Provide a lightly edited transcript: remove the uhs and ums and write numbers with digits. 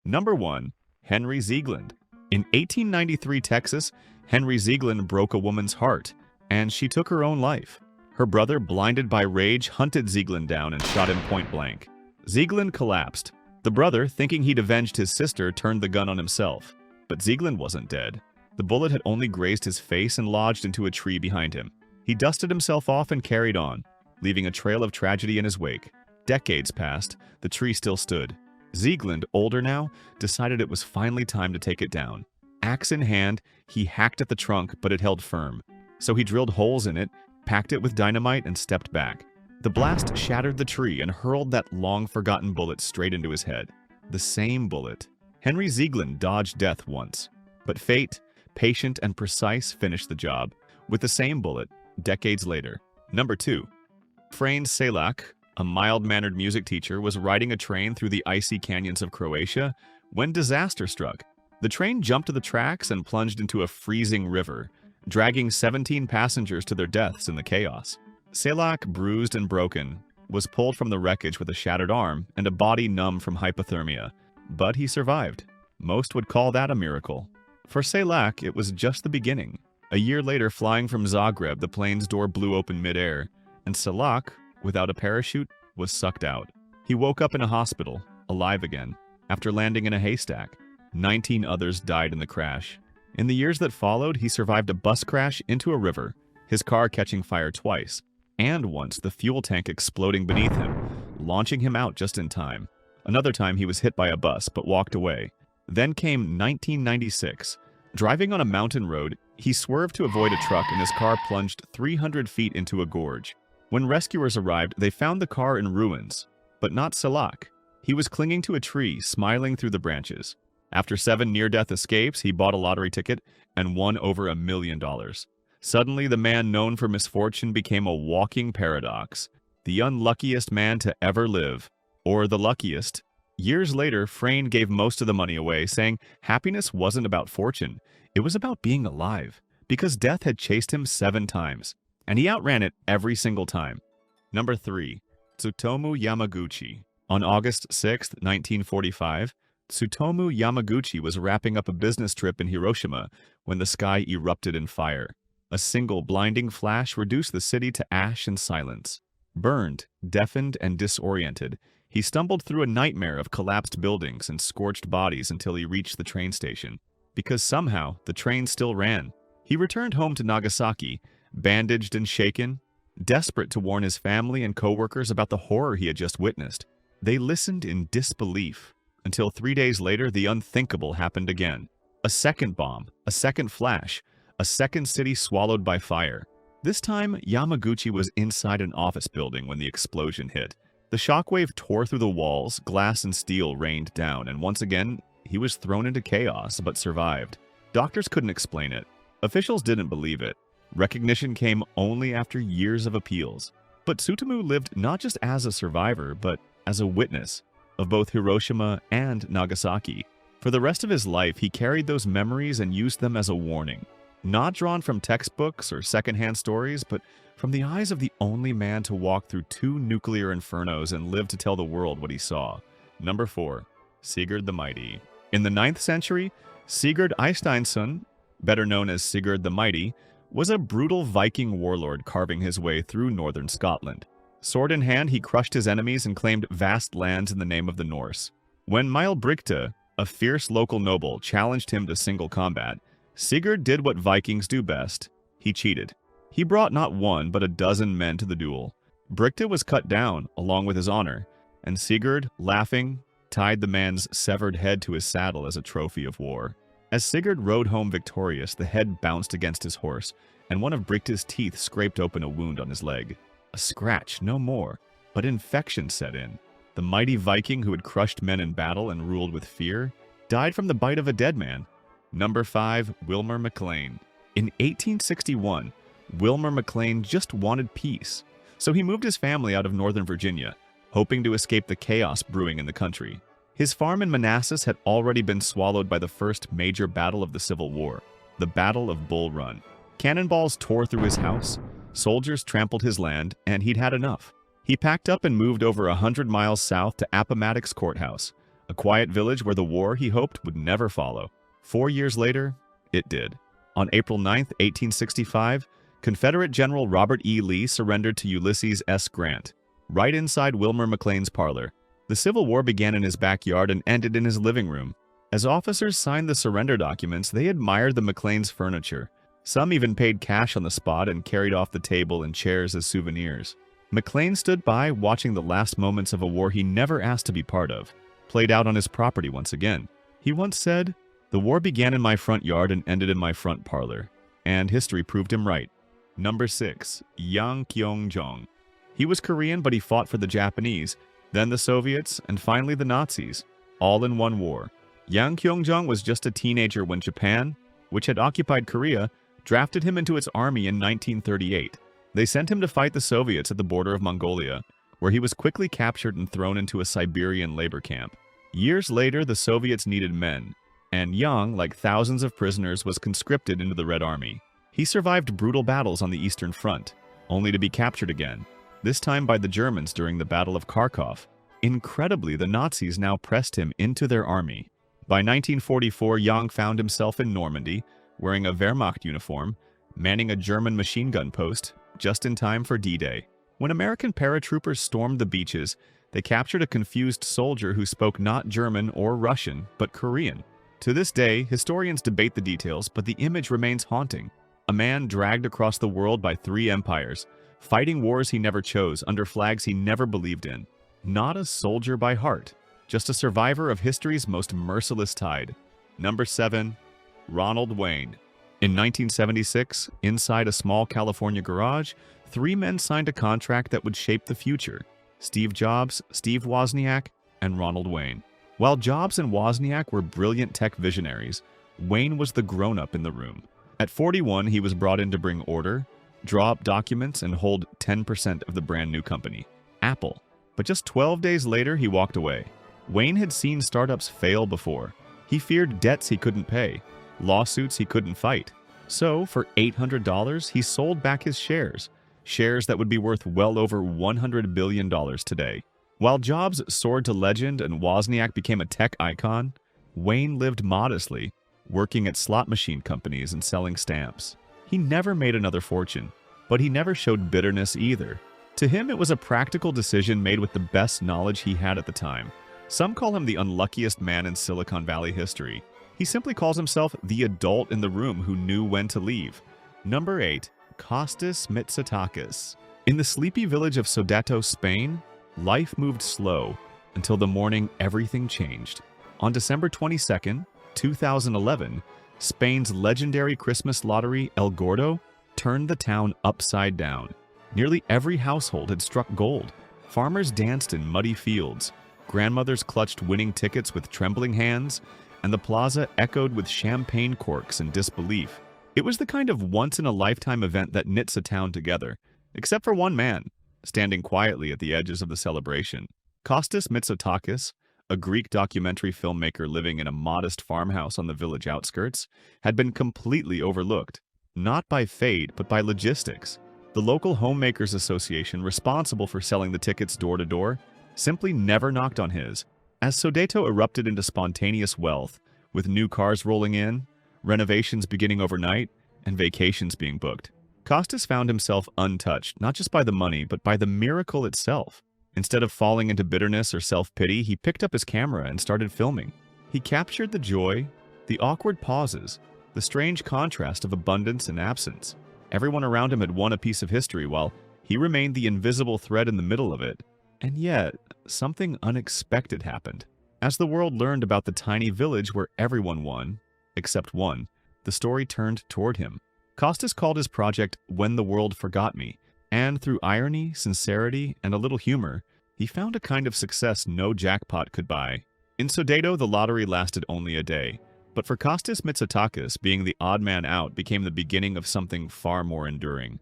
Number 1. Henry Ziegland. In 1893 Texas, Henry Ziegland broke a woman's heart, and she took her own life. Her brother, blinded by rage, hunted Ziegland down and shot him point blank. Ziegland collapsed. The brother, thinking he'd avenged his sister, turned the gun on himself. But Ziegland wasn't dead. The bullet had only grazed his face and lodged into a tree behind him. He dusted himself off and carried on, leaving a trail of tragedy in his wake. Decades passed, the tree still stood. Ziegland, older now, decided it was finally time to take it down. Axe in hand, he hacked at the trunk, but it held firm. So he drilled holes in it, packed it with dynamite, and stepped back. The blast shattered the tree and hurled that long-forgotten bullet straight into his head. The same bullet. Henry Ziegland dodged death once, but fate, patient and precise, finished the job with the same bullet decades later. Number 2. Frane Selak, a mild-mannered music teacher, was riding a train through the icy canyons of Croatia when disaster struck. The train jumped to the tracks and plunged into a freezing river, dragging 17 passengers to their deaths in the chaos. Selak, bruised and broken, was pulled from the wreckage with a shattered arm and a body numb from hypothermia. But he survived. Most would call that a miracle. For Selak, it was just the beginning. A year later, flying from Zagreb, the plane's door blew open midair, and Selak, without a parachute, was sucked out. He woke up in a hospital, alive again, after landing in a haystack. 19 others died in the crash. In the years that followed, he survived a bus crash into a river, his car catching fire twice, and once the fuel tank exploding beneath him, launching him out just in time. Another time he was hit by a bus, but walked away. Then came 1996. Driving on a mountain road, he swerved to avoid a truck and his car plunged 300 feet into a gorge. When rescuers arrived, they found the car in ruins, but not Selak. He was clinging to a tree, smiling through the branches. After 7 near-death escapes, he bought a lottery ticket and won over $1 million. Suddenly, the man known for misfortune became a walking paradox. The unluckiest man to ever live, or the luckiest. Years later, Frane gave most of the money away, saying happiness wasn't about fortune, it was about being alive, because death had chased him 7 times, and he outran it every single time. Number 3. Tsutomu Yamaguchi. On August 6, 1945, Tsutomu Yamaguchi was wrapping up a business trip in Hiroshima when the sky erupted in fire. A single blinding flash reduced the city to ash and silence. Burned, deafened, and disoriented, he stumbled through a nightmare of collapsed buildings and scorched bodies until he reached the train station. Because somehow, the train still ran. He returned home to Nagasaki, bandaged and shaken, desperate to warn his family and co-workers about the horror he had just witnessed. They listened in disbelief, until 3 days later the unthinkable happened again. A second bomb, a second flash, a second city swallowed by fire. This time, Yamaguchi was inside an office building when the explosion hit. The shockwave tore through the walls, glass and steel rained down, and once again, he was thrown into chaos, but survived. Doctors couldn't explain it. Officials didn't believe it. Recognition came only after years of appeals. But Tsutomu lived not just as a survivor, but as a witness of both Hiroshima and Nagasaki. For the rest of his life, he carried those memories and used them as a warning. Not drawn from textbooks or secondhand stories, but from the eyes of the only man to walk through 2 nuclear infernos and live to tell the world what he saw. Number 4. Sigurd the Mighty. In the 9th century, Sigurd Eysteinsson, better known as Sigurd the Mighty, was a brutal Viking warlord carving his way through northern Scotland. Sword in hand, he crushed his enemies and claimed vast lands in the name of the Norse. When Maelbrigte, a fierce local noble, challenged him to single combat, Sigurd did what Vikings do best. He cheated. He brought not 1 but 12 men to the duel. Brigte was cut down, along with his honor, and Sigurd, laughing, tied the man's severed head to his saddle as a trophy of war. As Sigurd rode home victorious, the head bounced against his horse, and one of Brigte's teeth scraped open a wound on his leg. A scratch, no more, but infection set in. The mighty Viking who had crushed men in battle and ruled with fear died from the bite of a dead man. Number 5. Wilmer McLean. In 1861, Wilmer McLean just wanted peace, so he moved his family out of Northern Virginia, hoping to escape the chaos brewing in the country. His farm in Manassas had already been swallowed by the first major battle of the Civil War, the Battle of Bull Run. Cannonballs tore through his house, soldiers trampled his land, and he'd had enough. He packed up and moved over 100 miles south to Appomattox Courthouse, a quiet village where the war he hoped would never follow. 4 years later, it did. On April 9, 1865, Confederate General Robert E. Lee surrendered to Ulysses S. Grant, right inside Wilmer McLean's parlor. The Civil War began in his backyard and ended in his living room. As officers signed the surrender documents, they admired the McLean's furniture. Some even paid cash on the spot and carried off the table and chairs as souvenirs. McLean stood by, watching the last moments of a war he never asked to be part of, played out on his property once again. He once said, "The war began in my front yard and ended in my front parlor." And history proved him right. Number 6. Kyoungjong. He was Korean, but he fought for the Japanese, then the Soviets, and finally the Nazis, all in one war. Kyoungjong was just a teenager when Japan, which had occupied Korea, drafted him into its army in 1938. They sent him to fight the Soviets at the border of Mongolia, where he was quickly captured and thrown into a Siberian labor camp. Years later, the Soviets needed men, and Young, like thousands of prisoners, was conscripted into the Red Army. He survived brutal battles on the Eastern Front, only to be captured again, this time by the Germans during the Battle of Kharkov. Incredibly, the Nazis now pressed him into their army. By 1944, Young found himself in Normandy, wearing a Wehrmacht uniform, manning a German machine gun post, just in time for D-Day. When American paratroopers stormed the beaches, they captured a confused soldier who spoke not German or Russian, but Korean. To this day, historians debate the details, but the image remains haunting. A man dragged across the world by 3 empires, fighting wars he never chose under flags he never believed in. Not a soldier by heart, just a survivor of history's most merciless tide. Number 7. Ronald Wayne. In 1976, inside a small California garage, 3 men signed a contract that would shape the future: Steve Jobs, Steve Wozniak, and Ronald Wayne. While Jobs and Wozniak were brilliant tech visionaries, Wayne was the grown-up in the room. At 41, he was brought in to bring order, draw up documents, and hold 10% of the brand new company, Apple. But just 12 days later, he walked away. Wayne had seen startups fail before. He feared debts he couldn't pay, lawsuits he couldn't fight. So, for $800, he sold back his shares that would be worth well over $100 billion today. While Jobs soared to legend and Wozniak became a tech icon, Wayne lived modestly, working at slot machine companies and selling stamps. He never made another fortune, but he never showed bitterness either. To him, it was a practical decision made with the best knowledge he had at the time. Some call him the unluckiest man in Silicon Valley history. He simply calls himself the adult in the room who knew when to leave. Number 8. Costis Mitsotakis. In the sleepy village of Sodeto, Spain, life moved slow until the morning everything changed. On December 22nd, 2011, Spain's legendary Christmas lottery, El Gordo, turned the town upside down. Nearly every household had struck gold. Farmers danced in muddy fields. Grandmothers clutched winning tickets with trembling hands, and the plaza echoed with champagne corks and disbelief. It was the kind of once-in-a-lifetime event that knits a town together, except for one man, standing quietly at the edges of the celebration. Costis Mitsotakis, a Greek documentary filmmaker living in a modest farmhouse on the village outskirts, had been completely overlooked, not by fate, but by logistics. The local homemakers association, responsible for selling the tickets door to door, simply never knocked on his. As Sodeto erupted into spontaneous wealth, with new cars rolling in, renovations beginning overnight, and vacations being booked, Costis found himself untouched, not just by the money, but by the miracle itself. Instead of falling into bitterness or self-pity, he picked up his camera and started filming. He captured the joy, the awkward pauses, the strange contrast of abundance and absence. Everyone around him had won a piece of history, while he remained the invisible thread in the middle of it. And yet, something unexpected happened. As the world learned about the tiny village where everyone won, except one, the story turned toward him. Costis called his project When the World Forgot Me, and through irony, sincerity, and a little humor, he found a kind of success no jackpot could buy. In Sodeto, the lottery lasted only a day, but for Costis Mitsotakis, being the odd man out became the beginning of something far more enduring.